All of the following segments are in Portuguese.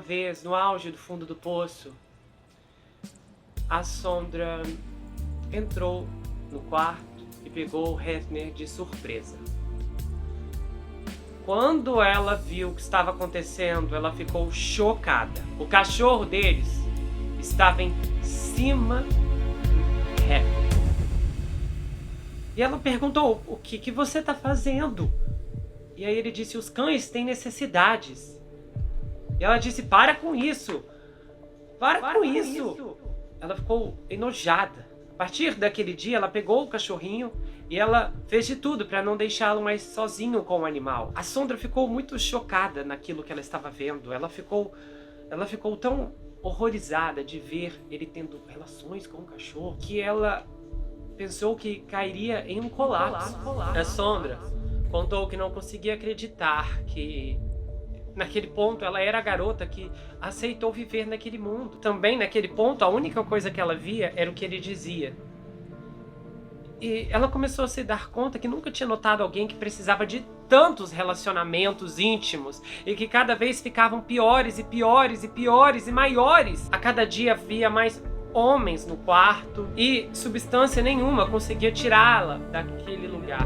vez, no auge do fundo do poço, a Sondra entrou no quarto e pegou o Hefner de surpresa. Quando ela viu o que estava acontecendo, ela ficou chocada. O cachorro deles estava em cima do Hefner. E ela perguntou: o que você está fazendo? E aí ele disse: os cães têm necessidades. E ela disse: para com isso! Para com isso! Ela ficou enojada. A partir daquele dia, ela pegou o cachorrinho e ela fez de tudo para não deixá-lo mais sozinho com o animal. A Sondra ficou muito chocada naquilo que ela estava vendo. Ela ficou tão horrorizada de ver ele tendo relações com o cachorro que ela pensou que cairia em um colapso. A Sondra contou que não conseguia acreditar que naquele ponto ela era a garota que aceitou viver naquele mundo. Também naquele ponto a única coisa que ela via era o que ele dizia. E ela começou a se dar conta que nunca tinha notado alguém que precisava de tantos relacionamentos íntimos e que cada vez ficavam piores e piores e piores e maiores. A cada dia havia mais homens no quarto e substância nenhuma conseguia tirá-la daquele lugar.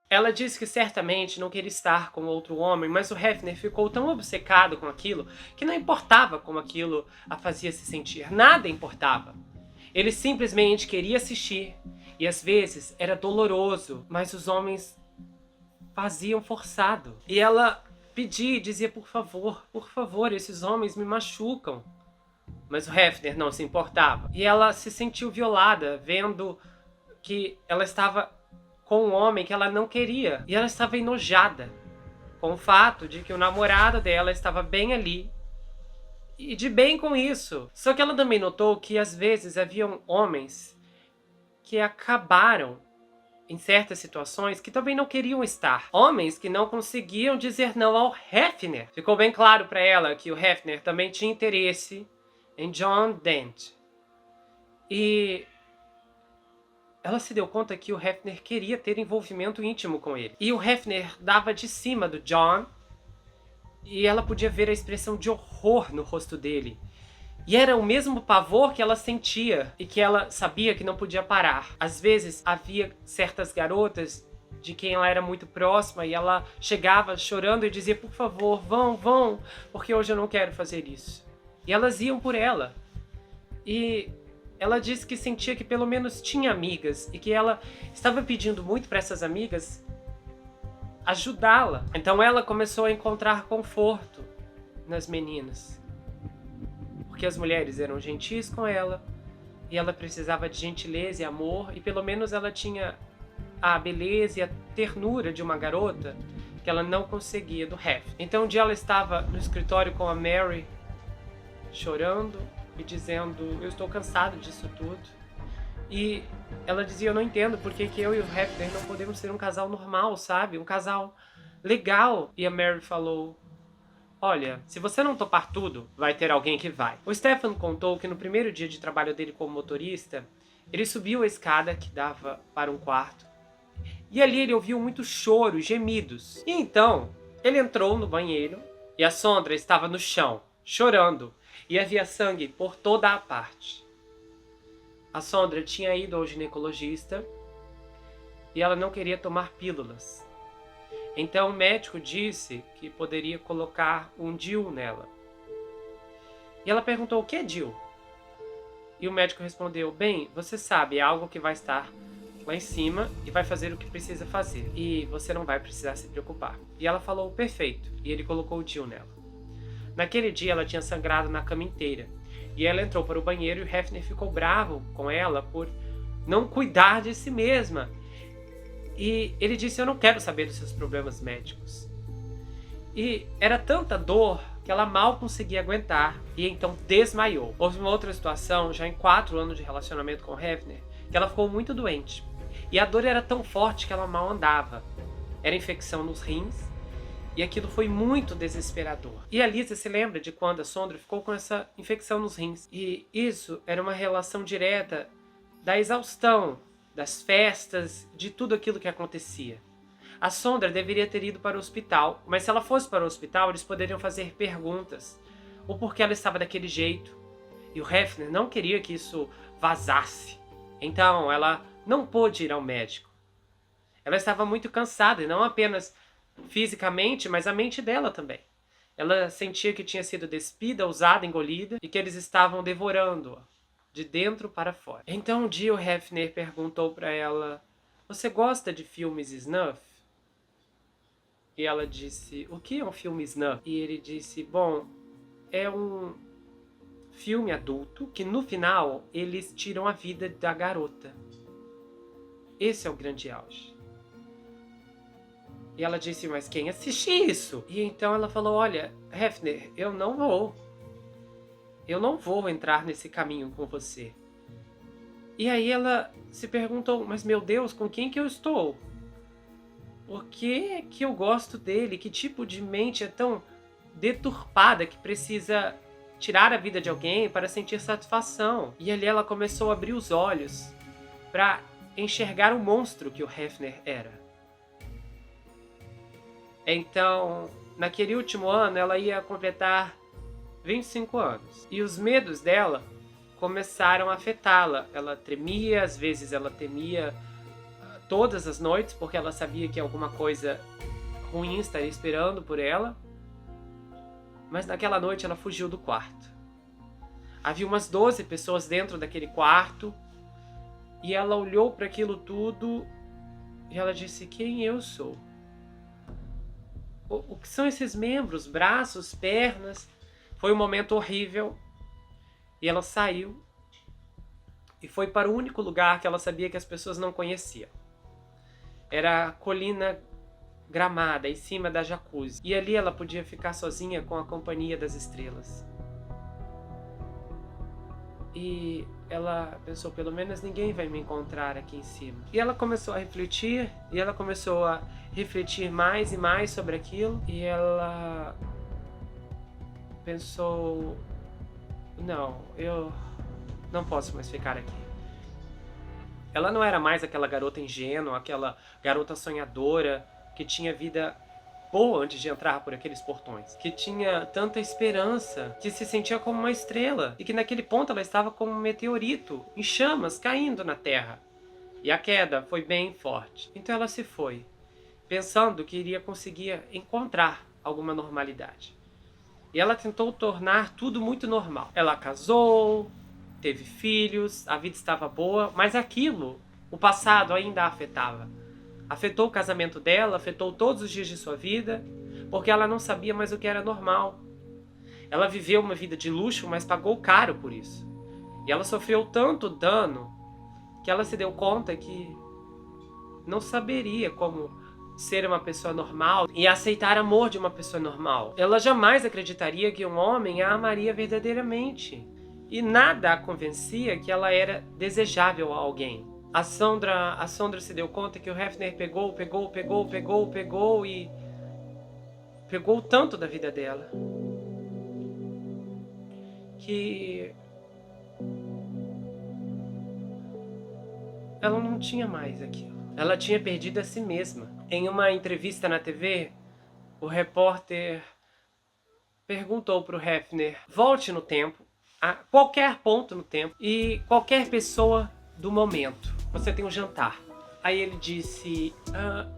Ela disse que certamente não queria estar com outro homem, mas o Hefner ficou tão obcecado com aquilo que não importava como aquilo a fazia se sentir. Nada importava. Ele simplesmente queria assistir e às vezes era doloroso, mas os homens faziam forçado. E ela pedia e dizia: por favor, esses homens me machucam. Mas o Hefner não se importava. E ela se sentiu violada, vendo que ela estava com um homem que ela não queria. E ela estava enojada com o fato de que o namorado dela estava bem ali. E de bem com isso. Só que ela também notou que às vezes haviam homens que acabaram em certas situações que também não queriam estar. Homens que não conseguiam dizer não ao Hefner. Ficou bem claro para ela que o Hefner também tinha interesse em John Dent. E ela se deu conta que o Hefner queria ter envolvimento íntimo com ele. E o Hefner dava de cima do John. E ela podia ver a expressão de horror no rosto dele. E era o mesmo pavor que ela sentia e que ela sabia que não podia parar. Às vezes havia certas garotas de quem ela era muito próxima e ela chegava chorando e dizia: por favor, vão, porque hoje eu não quero fazer isso. E elas iam por ela. E ela disse que sentia que pelo menos tinha amigas e que ela estava pedindo muito para essas amigas ajudá-la. Então ela começou a encontrar conforto nas meninas. Porque as mulheres eram gentis com ela e ela precisava de gentileza e amor, e pelo menos ela tinha a beleza e a ternura de uma garota que ela não conseguia do Hefner. Então um dia ela estava no escritório com a Mary, chorando e dizendo: eu estou cansada disso tudo. E ela dizia: eu não entendo por que eu e o Hefner não podemos ser um casal normal, sabe? Um casal legal. E a Mary falou: olha, se você não topar tudo, vai ter alguém que vai. O Stefan contou que no primeiro dia de trabalho dele como motorista, ele subiu a escada que dava para um quarto. E ali ele ouviu muito choro, gemidos. E então, ele entrou no banheiro e a Sondra estava no chão, chorando. E havia sangue por toda a parte. A Sondra tinha ido ao ginecologista e ela não queria tomar pílulas. Então o médico disse que poderia colocar um DIU nela. E ela perguntou: o que é DIU? E o médico respondeu: bem, você sabe, é algo que vai estar lá em cima e vai fazer o que precisa fazer. E você não vai precisar se preocupar. E ela falou: perfeito. E ele colocou o DIU nela. Naquele dia ela tinha sangrado na cama inteira. E ela entrou para o banheiro e o Hefner ficou bravo com ela por não cuidar de si mesma. E ele disse: eu não quero saber dos seus problemas médicos. E era tanta dor que ela mal conseguia aguentar e então desmaiou. Houve uma outra situação, já em 4 anos de relacionamento com o Hefner, que ela ficou muito doente. E a dor era tão forte que ela mal andava. Era infecção nos rins e aquilo foi muito desesperador. E a Lisa se lembra de quando a Sondra ficou com essa infecção nos rins. E isso era uma relação direta da exaustão das festas, de tudo aquilo que acontecia. A Sondra deveria ter ido para o hospital, mas se ela fosse para o hospital, eles poderiam fazer perguntas. O porquê ela estava daquele jeito. E o Hefner não queria que isso vazasse. Então, ela não pôde ir ao médico. Ela estava muito cansada, e não apenas fisicamente, mas a mente dela também. Ela sentia que tinha sido despida, usada, engolida, e que eles estavam devorando-a, de dentro para fora. Então um dia o Hefner perguntou para ela: "Você gosta de filmes snuff?" E ela disse: "O que é um filme snuff?" E ele disse: "Bom, é um filme adulto que no final eles tiram a vida da garota. Esse é o grande auge." E ela disse: "Mas quem assiste isso?" E então ela falou: "Olha, Hefner, eu não vou entrar nesse caminho com você." E aí ela se perguntou: "Mas meu Deus, com quem que eu estou? Por que eu gosto dele? Que tipo de mente é tão deturpada que precisa tirar a vida de alguém para sentir satisfação?" E ali ela começou a abrir os olhos para enxergar o monstro que o Hefner era. Então, naquele último ano, ela ia completar 25 anos. E os medos dela começaram a afetá-la. Ela tremia, às vezes ela temia todas as noites, porque ela sabia que alguma coisa ruim estaria esperando por ela. Mas naquela noite ela fugiu do quarto. Havia umas 12 pessoas dentro daquele quarto. E ela olhou para aquilo tudo e ela disse: "Quem eu sou? O que são esses membros, braços, pernas?" Foi um momento horrível. E ela saiu e foi para o único lugar que ela sabia que as pessoas não conheciam. Era a colina gramada, em cima da jacuzzi. E ali ela podia ficar sozinha com a companhia das estrelas. E ela pensou: pelo menos ninguém vai me encontrar aqui em cima. E ela começou a refletir, e ela começou a refletir mais e mais sobre aquilo. E ela pensou: não, eu não posso mais ficar aqui. Ela não era mais aquela garota ingênua, aquela garota sonhadora que tinha vida boa antes de entrar por aqueles portões, que tinha tanta esperança, que se sentia como uma estrela, e que naquele ponto ela estava como um meteorito em chamas caindo na Terra. E a queda foi bem forte. Então ela se foi, pensando que iria conseguir encontrar alguma normalidade. E ela tentou tornar tudo muito normal. Ela casou, teve filhos, a vida estava boa, mas aquilo, o passado ainda a afetava. Afetou o casamento dela, afetou todos os dias de sua vida, porque ela não sabia mais o que era normal. Ela viveu uma vida de luxo, mas pagou caro por isso. E ela sofreu tanto dano que ela se deu conta que não saberia como ser uma pessoa normal e aceitar amor de uma pessoa normal. Ela jamais acreditaria que um homem a amaria verdadeiramente. E nada a convencia que ela era desejável a alguém. A Sondra se deu conta que o Hefner pegou e pegou tanto da vida dela que ela não tinha mais aquilo. Ela tinha perdido a si mesma. Em uma entrevista na TV, o repórter perguntou para o Hefner: volte no tempo, a qualquer ponto no tempo, e qualquer pessoa do momento. Você tem um jantar. Aí ele disse: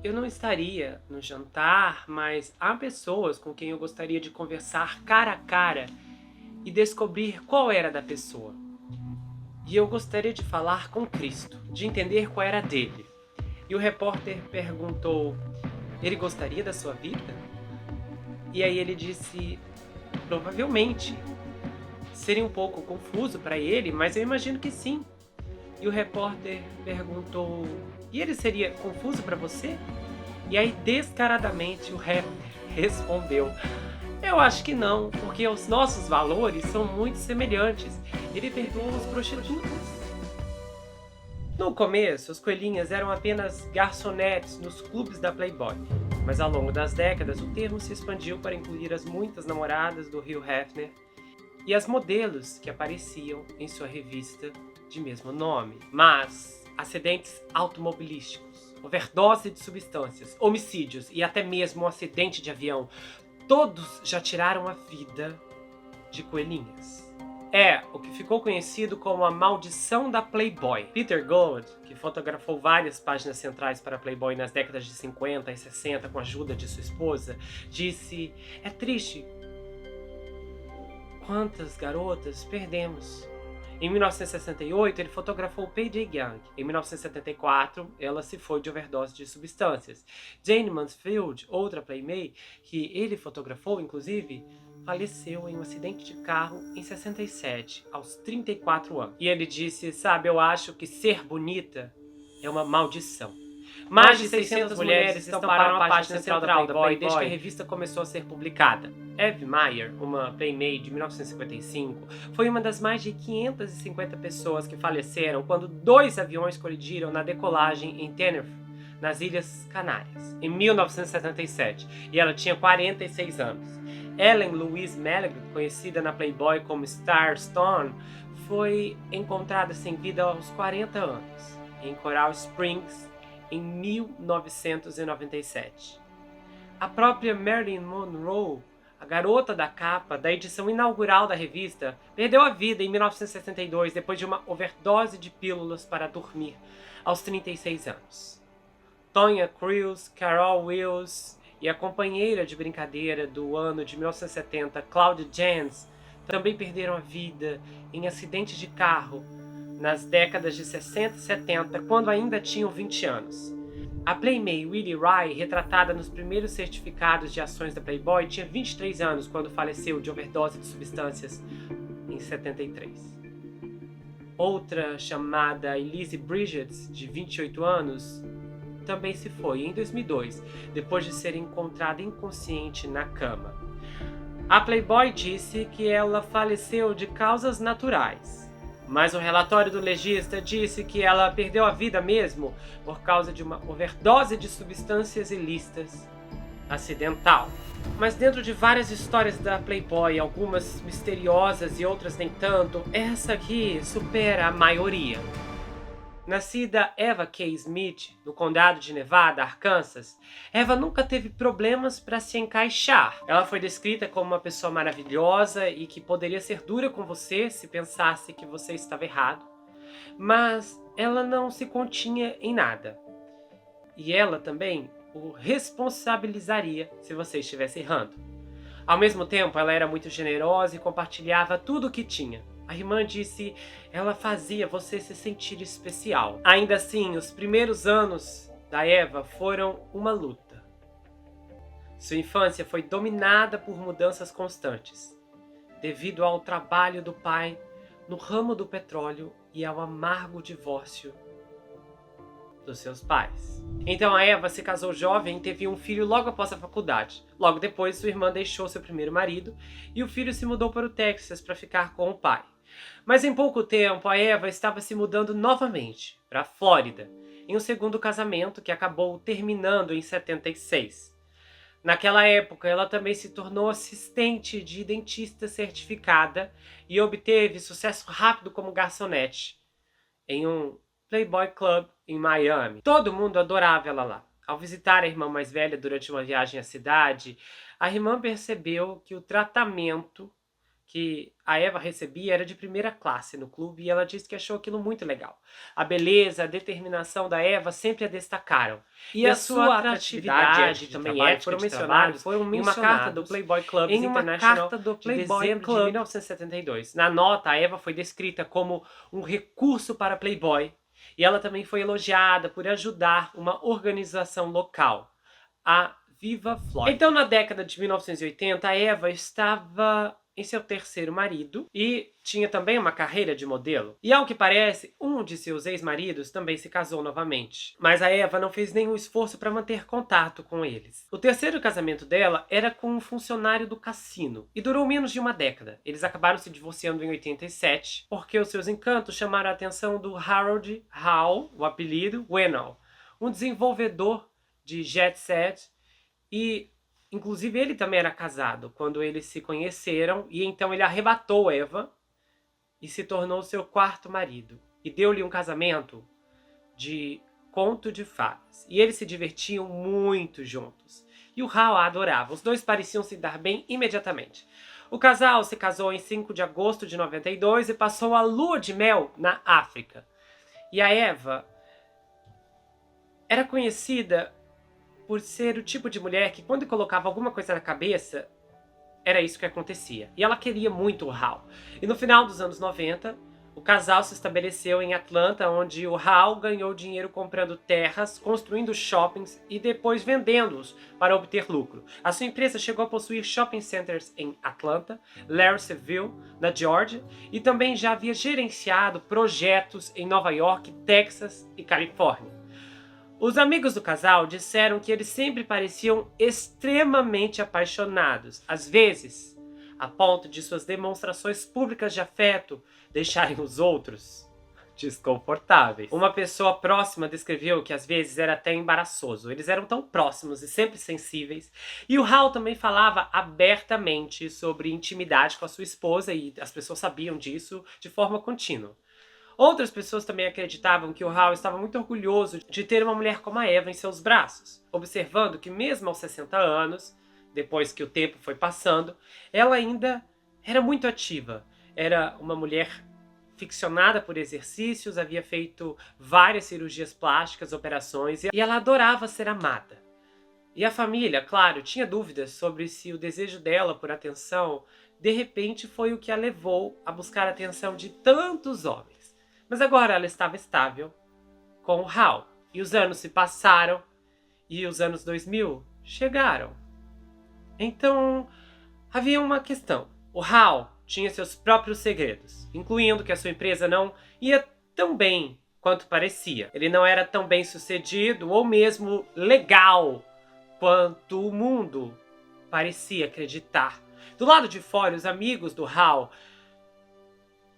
eu não estaria no jantar, mas há pessoas com quem eu gostaria de conversar cara a cara e descobrir qual era da pessoa. E eu gostaria de falar com Cristo, de entender qual era dele. E o repórter perguntou: ele gostaria da sua vida? E aí ele disse: provavelmente. Seria um pouco confuso para ele, mas eu imagino que sim. E o repórter perguntou: e ele seria confuso para você? E aí, descaradamente, o Hefner respondeu: eu acho que não, porque os nossos valores são muito semelhantes. Ele perdoou os prostitutas. No começo, as coelhinhas eram apenas garçonetes nos clubes da Playboy. Mas ao longo das décadas, o termo se expandiu para incluir as muitas namoradas do Hugh Hefner e as modelos que apareciam em sua revista de mesmo nome. Mas acidentes automobilísticos, overdose de substâncias, homicídios e até mesmo um acidente de avião, todos já tiraram a vida de coelhinhas. É o que ficou conhecido como a maldição da Playboy. Peter Gould, que fotografou várias páginas centrais para Playboy nas décadas de 50 e 60 com a ajuda de sua esposa, disse: "É triste quantas garotas perdemos." Em 1968, ele fotografou Payday Young. Em 1974, ela se foi de overdose de substâncias. Jane Mansfield, outra Playmate, que ele fotografou, inclusive, faleceu em um acidente de carro em 67, aos 34 anos. E ele disse: "Sabe, eu acho que ser bonita é uma maldição." Mais de 600 mulheres estamparam a página central da Playboy desde que a revista começou a ser publicada. Eve Meyer, uma Playmate de 1955, foi uma das mais de 550 pessoas que faleceram quando 2 aviões colidiram na decolagem em Tenerife, nas Ilhas Canárias, em 1977, e ela tinha 46 anos. Ellen Louise Mallard, conhecida na Playboy como Star Stone, foi encontrada sem vida aos 40 anos, em Coral Springs, em 1997. A própria Marilyn Monroe, a garota da capa da edição inaugural da revista, perdeu a vida em 1962 depois de uma overdose de pílulas para dormir, aos 36 anos. Tonya Cruz, Carol Wills e a companheira de brincadeira do ano de 1970, Claudia Jens, também perderam a vida em acidentes de carro nas décadas de 60 e 70, quando ainda tinham 20 anos. A Playmate Willie Rye, retratada nos primeiros certificados de ações da Playboy, tinha 23 anos quando faleceu de overdose de substâncias em 73. Outra, chamada Elise Bridges, de 28 anos, também se foi em 2002, depois de ser encontrada inconsciente na cama. A Playboy disse que ela faleceu de causas naturais, mas o relatório do legista disse que ela perdeu a vida mesmo por causa de uma overdose de substâncias ilícitas acidental. Mas dentro de várias histórias da Playboy, algumas misteriosas e outras nem tanto, essa aqui supera a maioria. Nascida Eva K. Smith, no condado de Nevada, Arkansas, Eva nunca teve problemas para se encaixar. Ela foi descrita como uma pessoa maravilhosa e que poderia ser dura com você se pensasse que você estava errado. Mas ela não se continha em nada. E ela também o responsabilizaria se você estivesse errando. Ao mesmo tempo, ela era muito generosa e compartilhava tudo o que tinha. A irmã disse, ela fazia você se sentir especial. Ainda assim, os primeiros anos da Eva foram uma luta. Sua infância foi dominada por mudanças constantes, devido ao trabalho do pai no ramo do petróleo e ao amargo divórcio dos seus pais. Então a Eva se casou jovem e teve um filho logo após a faculdade. Logo depois, sua irmã deixou seu primeiro marido e o filho se mudou para o Texas para ficar com o pai. Mas em pouco tempo, a Eva estava se mudando novamente para a Flórida, em um segundo casamento que acabou terminando em 76. Naquela época, ela também se tornou assistente de dentista certificada e obteve sucesso rápido como garçonete em um Playboy Club em Miami. Todo mundo adorava ela lá. Ao visitar a irmã mais velha durante uma viagem à cidade, a irmã percebeu que o tratamento que a Eva recebia era de primeira classe no clube e ela disse que achou aquilo muito legal. A beleza, a determinação da Eva sempre a destacaram. E a sua atratividade e também foram mencionados em uma carta do Playboy Club International de dezembro de 1972. Na nota, a Eva foi descrita como um recurso para Playboy e ela também foi elogiada por ajudar uma organização local, a Viva Florida. Então, na década de 1980, a Eva estava em seu terceiro marido e tinha também uma carreira de modelo. E ao que parece, um de seus ex-maridos também se casou novamente. Mas a Eva não fez nenhum esforço para manter contato com eles. O terceiro casamento dela era com um funcionário do cassino e durou menos de uma década. Eles acabaram se divorciando em 87 porque os seus encantos chamaram a atenção do Harold Hall, o apelido Wennell, um desenvolvedor de jet set e inclusive, ele também era casado quando eles se conheceram e então ele arrebatou Eva e se tornou seu quarto marido. E deu-lhe um casamento de conto de fadas. E eles se divertiam muito juntos. E o Hal a adorava. Os dois pareciam se dar bem imediatamente. O casal se casou em 5 de agosto de 92 e passou a lua de mel na África. E a Eva era conhecida por ser o tipo de mulher que, quando colocava alguma coisa na cabeça, era isso que acontecia. E ela queria muito o Hal. E no final dos anos 90, o casal se estabeleceu em Atlanta, onde o Hal ganhou dinheiro comprando terras, construindo shoppings e depois vendendo-os para obter lucro. A sua empresa chegou a possuir shopping centers em Atlanta, Louisville, na Geórgia, e também já havia gerenciado projetos em Nova York, Texas e Califórnia. Os amigos do casal disseram que eles sempre pareciam extremamente apaixonados, às vezes, a ponto de suas demonstrações públicas de afeto deixarem os outros desconfortáveis. Uma pessoa próxima descreveu que às vezes era até embaraçoso. Eles eram tão próximos e sempre sensíveis. E o Hal também falava abertamente sobre intimidade com a sua esposa e as pessoas sabiam disso de forma contínua. Outras pessoas também acreditavam que o Hal estava muito orgulhoso de ter uma mulher como a Eva em seus braços, observando que mesmo aos 60 anos, depois que o tempo foi passando, ela ainda era muito ativa. Era uma mulher ficcionada por exercícios, havia feito várias cirurgias plásticas, operações, e ela adorava ser amada. E a família, claro, tinha dúvidas sobre se o desejo dela por atenção, de repente, foi o que a levou a buscar a atenção de tantos homens. Mas agora ela estava estável com o Hal. E os anos se passaram e os anos 2000 chegaram. Então, havia uma questão. O Hal tinha seus próprios segredos, incluindo que a sua empresa não ia tão bem quanto parecia. Ele não era tão bem sucedido ou mesmo legal quanto o mundo parecia acreditar. Do lado de fora, os amigos do Hal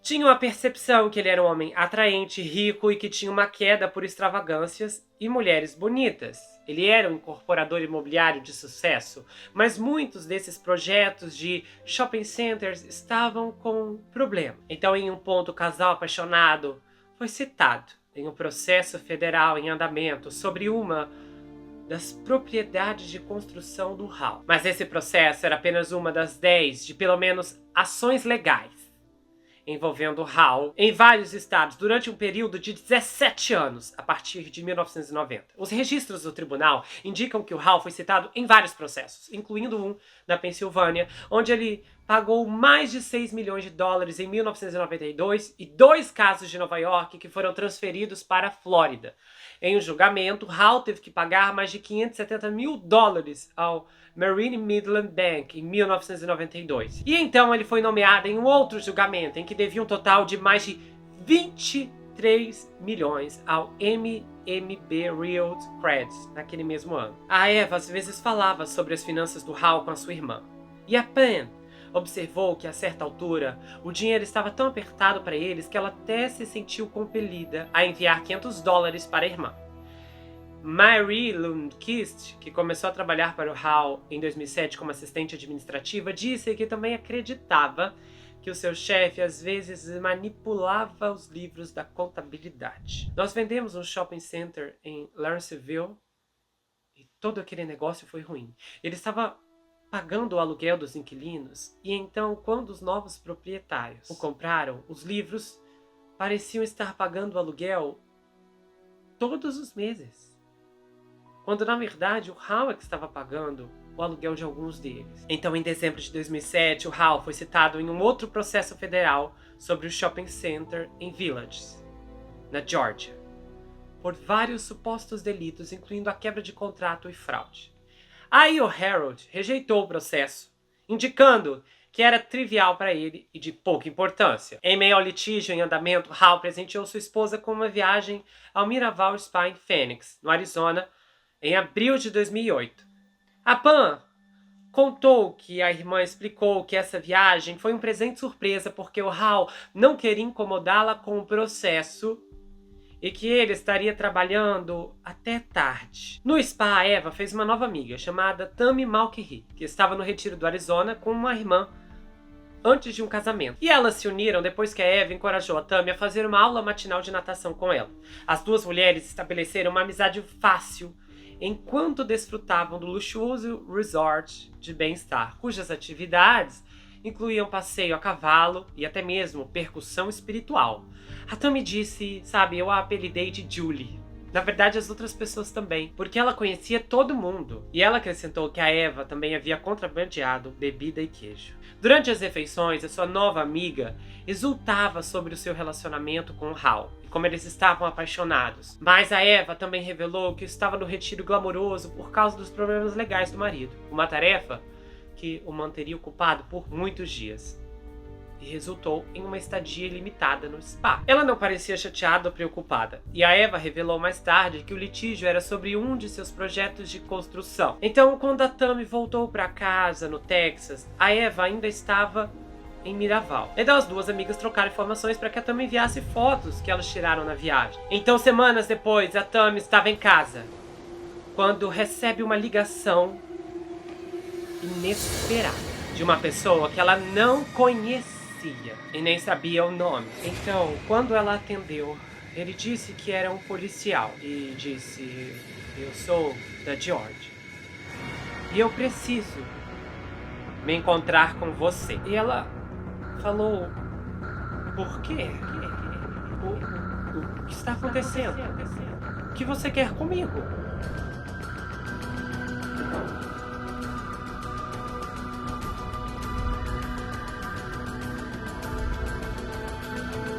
tinham a percepção que ele era um homem atraente, rico e que tinha uma queda por extravagâncias e mulheres bonitas. Ele era um incorporador imobiliário de sucesso, mas muitos desses projetos de shopping centers estavam com problema. Então, em um ponto, o casal apaixonado foi citado em um processo federal em andamento sobre uma das propriedades de construção do Hal. Mas esse processo era apenas uma das 10 de pelo menos ações legais envolvendo Hal em vários estados durante um período de 17 anos, a partir de 1990. Os registros do tribunal indicam que o Hal foi citado em vários processos, incluindo um na Pensilvânia, onde ele pagou mais de 6 milhões de dólares em 1992 e 2 casos de Nova York que foram transferidos para a Flórida. Em um julgamento, Hal teve que pagar mais de 570 mil dólares ao Marine Midland Bank em 1992. E então ele foi nomeado em um outro julgamento, em que devia um total de mais de 23 milhões ao MMB Realty Credits naquele mesmo ano. A Eva às vezes falava sobre as finanças do Hal com a sua irmã. E a Pam observou que a certa altura o dinheiro estava tão apertado para eles que ela até se sentiu compelida a enviar 500 dólares para a irmã. Mary Lundquist, que começou a trabalhar para o Hal em 2007 como assistente administrativa, disse que também acreditava que o seu chefe às vezes manipulava os livros da contabilidade. Nós vendemos um shopping center em Louisville e todo aquele negócio foi ruim. Ele estava pagando o aluguel dos inquilinos e então, quando os novos proprietários o compraram, os livros pareciam estar pagando o aluguel todos os meses, quando na verdade o Hal é que estava pagando o aluguel de alguns deles. Então, em dezembro de 2007, o Hal foi citado em um outro processo federal sobre o shopping center em Villages, na Geórgia, por vários supostos delitos, incluindo a quebra de contrato e fraude. Aí o Herald rejeitou o processo, indicando que era trivial para ele e de pouca importância. Em meio ao litígio em andamento, Hal presenteou sua esposa com uma viagem ao Miraval Spa em Phoenix, no Arizona, em abril de 2008. A Pam contou que a irmã explicou que essa viagem foi um presente surpresa porque o Hal não queria incomodá-la com o processo e que ele estaria trabalhando até tarde. No spa, a Eva fez uma nova amiga chamada Tammy Malkery, que estava no retiro do Arizona com uma irmã antes de um casamento. E elas se uniram depois que a Eva encorajou a Tammy a fazer uma aula matinal de natação com ela. As duas mulheres estabeleceram uma amizade fácil enquanto desfrutavam do luxuoso resort de bem-estar, cujas atividades incluíam passeio a cavalo e até mesmo percussão espiritual. A Tammy disse, eu a apelidei de Julie. Na verdade, as outras pessoas também, porque ela conhecia todo mundo. E ela acrescentou que a Eva também havia contrabandeado bebida e queijo. Durante as refeições, a sua nova amiga exultava sobre o seu relacionamento com o Hal e como eles estavam apaixonados. Mas a Eva também revelou que estava no retiro glamouroso por causa dos problemas legais do marido. Uma tarefa que o manteria ocupado por muitos dias. E resultou em uma estadia limitada no spa. Ela não parecia chateada ou preocupada, e a Eva revelou mais tarde que o litígio era sobre um de seus projetos de construção. Então, quando a Tammy voltou para casa, no Texas, a Eva ainda estava em Miraval. Então as duas amigas trocaram informações para que a Tammy enviasse fotos que elas tiraram na viagem. Então, semanas depois, a Tammy estava em casa, quando recebe uma ligação inesperada de uma pessoa que ela não conhecia e nem sabia o nome. Então, quando ela atendeu, ele disse que era um policial e disse: eu sou da Georgia e eu preciso me encontrar com você. E ela falou: por quê? O que está acontecendo? O que você quer comigo?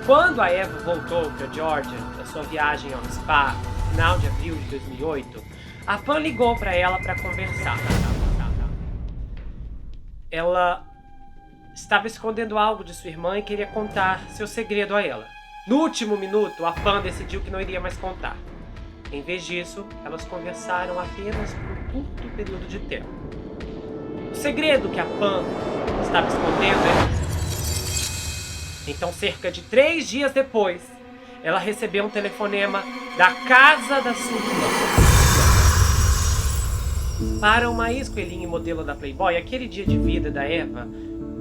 Quando a Eva voltou para Georgia, da sua viagem ao spa, no final de abril de 2008, a Pam ligou para ela para conversar. Ela estava escondendo algo de sua irmã e queria contar seu segredo a ela. No último minuto, a Pam decidiu que não iria mais contar. Em vez disso, elas conversaram apenas por um curto período de tempo. O segredo que a Pam estava escondendo é... Então, cerca de 3 dias depois, ela recebeu um telefonema da casa da sua irmã. Para uma ex-coelhinha e modelo da Playboy, aquele dia de vida da Eva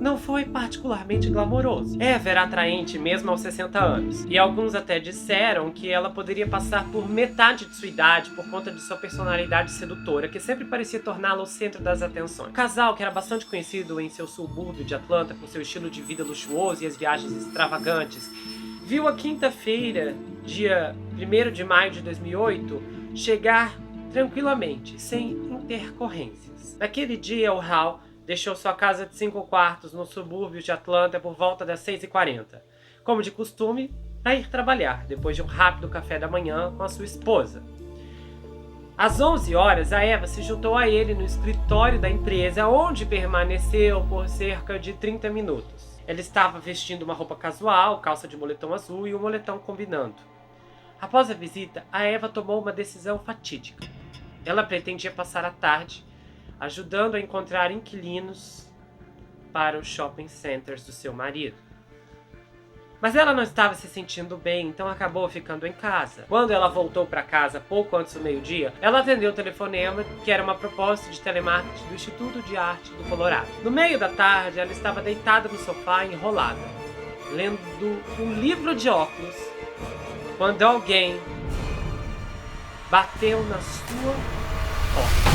não foi particularmente glamouroso. Eva era atraente mesmo aos 60 anos, e alguns até disseram que ela poderia passar por metade de sua idade por conta de sua personalidade sedutora, que sempre parecia torná-la o centro das atenções. O casal, que era bastante conhecido em seu subúrbio de Atlanta por seu estilo de vida luxuoso e as viagens extravagantes, viu a quinta-feira, dia 1º de maio de 2008, chegar tranquilamente, sem intercorrências. Naquele dia, o Hal deixou sua casa de 5 quartos no subúrbio de Atlanta por volta das 6h40, como de costume, para ir trabalhar, depois de um rápido café da manhã com a sua esposa. Às 11 horas, a Eva se juntou a ele no escritório da empresa, onde permaneceu por cerca de 30 minutos. Ela estava vestindo uma roupa casual, calça de moletom azul e um moletom combinando. Após a visita, a Eva tomou uma decisão fatídica. Ela pretendia passar a tarde ajudando a encontrar inquilinos para os shopping centers do seu marido. Mas ela não estava se sentindo bem, então acabou ficando em casa. Quando ela voltou para casa pouco antes do meio-dia, ela atendeu o telefonema, que era uma proposta de telemarketing do Instituto de Arte do Colorado. No meio da tarde, ela estava deitada no sofá, enrolada, lendo um livro de óculos, quando alguém bateu na sua porta.